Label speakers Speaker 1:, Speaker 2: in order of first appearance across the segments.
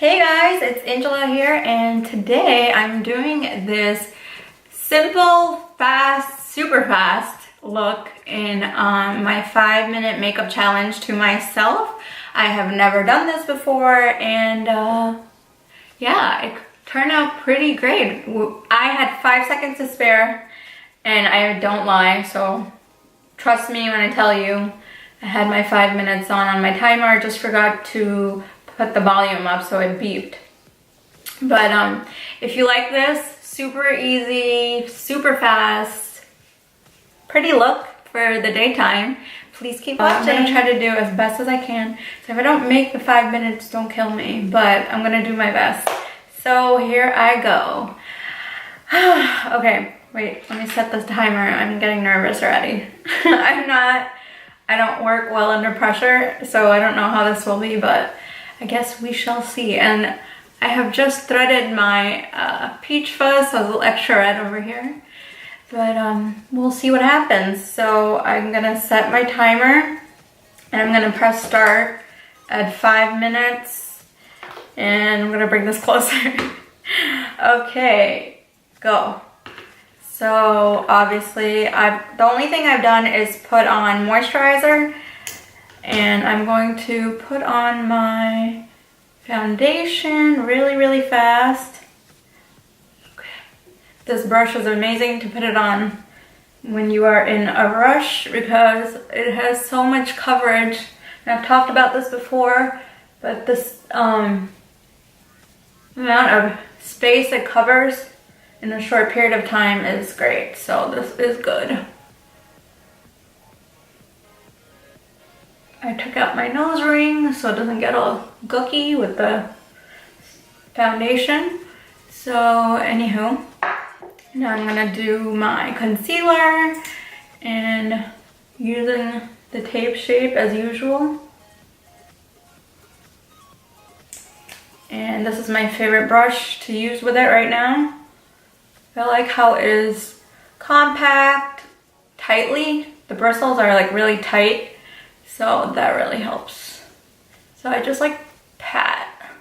Speaker 1: Hey guys, it's Angela here, and today I'm doing this simple, fast, super fast look in my 5-minute makeup challenge to myself. I have never done this before, and yeah, it turned out pretty great. I had 5 seconds to spare, and I don't lie, so trust me when I tell you I had my 5 minutes on my timer. I just forgot to put the volume up so it beeped. But if you like this, super easy, super fast, pretty look for the daytime, please keep watching. I'm gonna try to do as best as I can. So if I don't make the 5 minutes, don't kill me, but I'm gonna do my best. So here I go. Okay, wait, let me set this timer. I'm getting nervous already. I don't work well under pressure, so I don't know how this will be, but I guess we shall see. And I have just threaded my peach fuzz, so a little extra red over here. But we'll see what happens. So I'm gonna set my timer and I'm gonna press start at 5 minutes. And I'm gonna bring this closer. Okay, go. So obviously, the only thing I've done is put on moisturizer. And I'm going to put on my foundation really fast. Okay. This brush is amazing to put it on when you are in a rush because it has so much coverage. And I've talked about this before, but this amount of space it covers in a short period of time is great. So this is good. I took out my nose ring so it doesn't get all gooky with the foundation. So anywho, now I'm gonna do my concealer and using the tape shape as usual. And this is my favorite brush to use with it right now. I like how it is compact, tightly. The bristles are like really tight. So that really helps. So I just like pat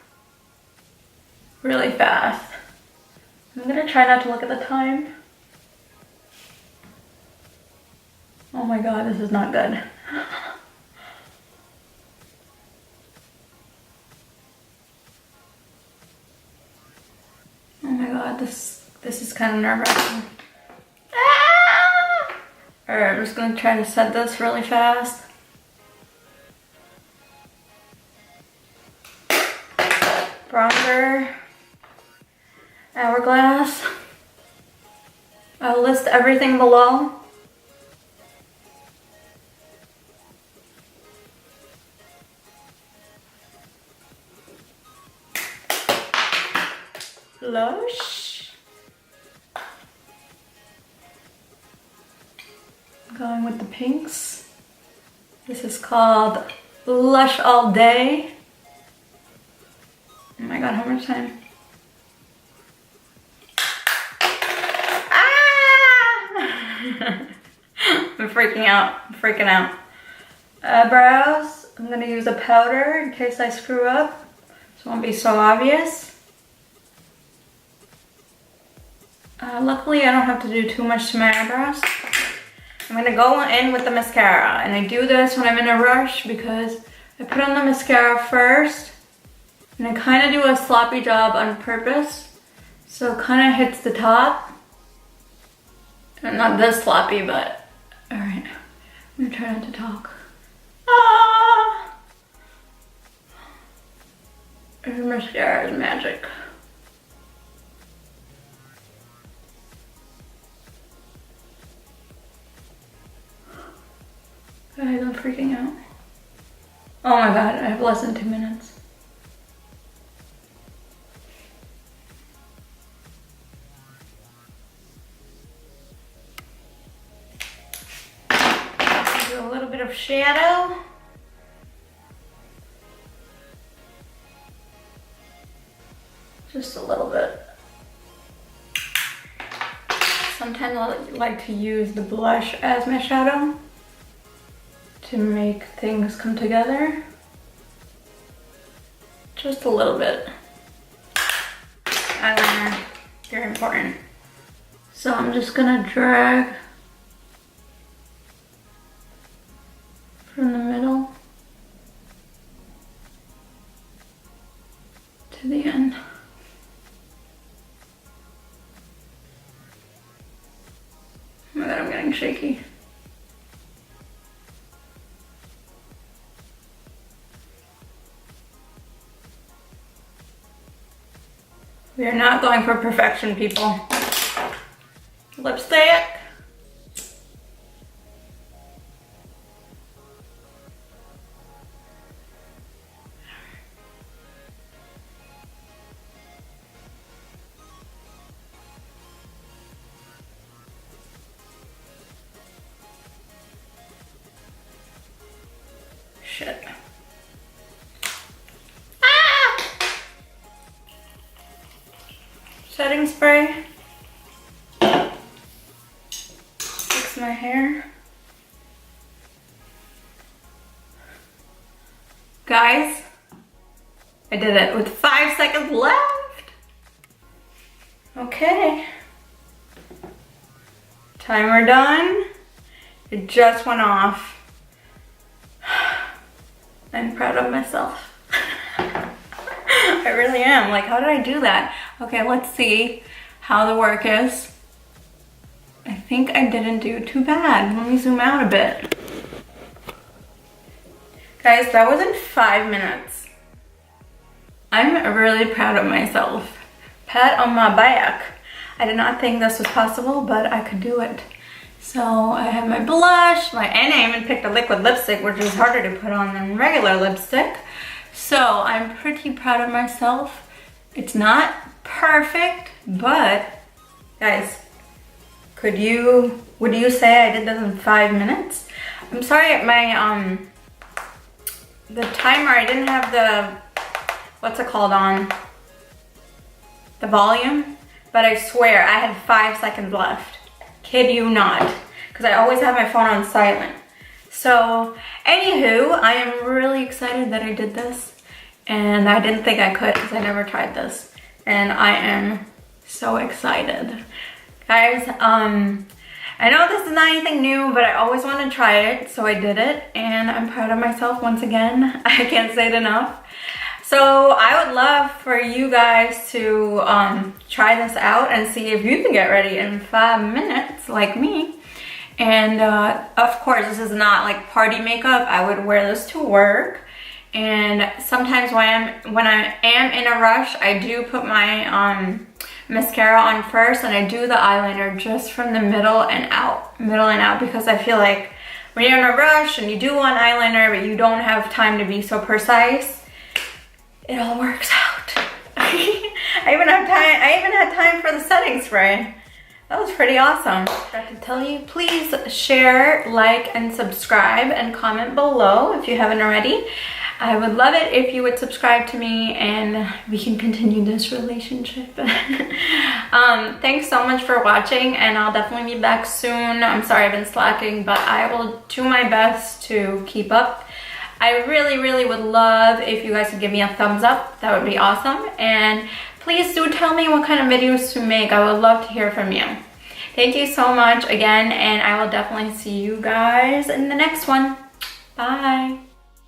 Speaker 1: really fast. I'm gonna try not to look at the time. Oh my god, this is not good. Oh my god, this is kind of nerve-wracking. Ah! Alright, I'm just gonna try to set this really fast. Bronzer, Hourglass. I'll list everything below. Blush. Going with the pinks. This is called Blush All Day. Oh my god, how much time? Ah! I'm freaking out. Brows, I'm gonna use a powder in case I screw up, so it won't be so obvious. Luckily, I don't have to do too much to my eyebrows. I'm gonna go in with the mascara, and I do this when I'm in a rush because I put on the mascara first. And I kind of do a sloppy job on purpose, so it kind of hits the top. Not this sloppy, but alright. I'm gonna try not to talk. Ah! This mascara is magic. Guys, I'm freaking out. Oh my god, I have less than 2 minutes. A little bit of shadow. Just a little bit. Sometimes I like to use the blush as my shadow to make things come together. Just a little bit. eyeliner, very important. So I'm just gonna drag from the middle to the end. Oh my god, I'm getting shaky. We are not going for perfection, people. Lipstick. Shit. Ah! Setting spray. Fix my hair. Guys, I did it with 5 seconds left. Okay. Timer done. It just went off. I'm proud of myself. I really am. Like, how did I do that? Okay, let's see how the work is. I think I didn't do too bad. Let me zoom out a bit. Guys, that was in 5 minutes. I'm really proud of myself. Pat on my back. I did not think this was possible, but I could do it. So I have my blush, and I even picked a liquid lipstick, which is harder to put on than regular lipstick. So I'm pretty proud of myself. It's not perfect, but guys, would you say I did this in 5 minutes? I'm sorry, my the timer, I didn't have the, what's it called on? The volume, but I swear I had 5 seconds left. Kid you not, because I always have my phone on silent. So anywho, I am really excited that I did this, and I didn't think I could because I never tried this, and I am so excited. Guys, I know this is not anything new, but I always want to try it, so I did it, and I'm proud of myself once again. I can't say it enough. So I would love for you guys to try this out and see if you can get ready in 5 minutes like me. And of course, this is not like party makeup. I would wear this to work. And sometimes when I am in a rush, I do put my mascara on first, and I do the eyeliner just from the middle and out, because I feel like when you're in a rush and you do one eyeliner but you don't have time to be so precise, it all works out. I even had time for the setting spray. That was pretty awesome. I forgot to tell you, please share, like, and subscribe, and comment below if you haven't already. I would love it if you would subscribe to me, and we can continue this relationship. Thanks so much for watching, and I'll definitely be back soon. I'm sorry I've been slacking, but I will do my best to keep up. I really, really would love if you guys could give me a thumbs up. That would be awesome. And please do tell me what kind of videos to make. I would love to hear from you. Thank you so much again, and I will definitely see you guys in the next one. Bye.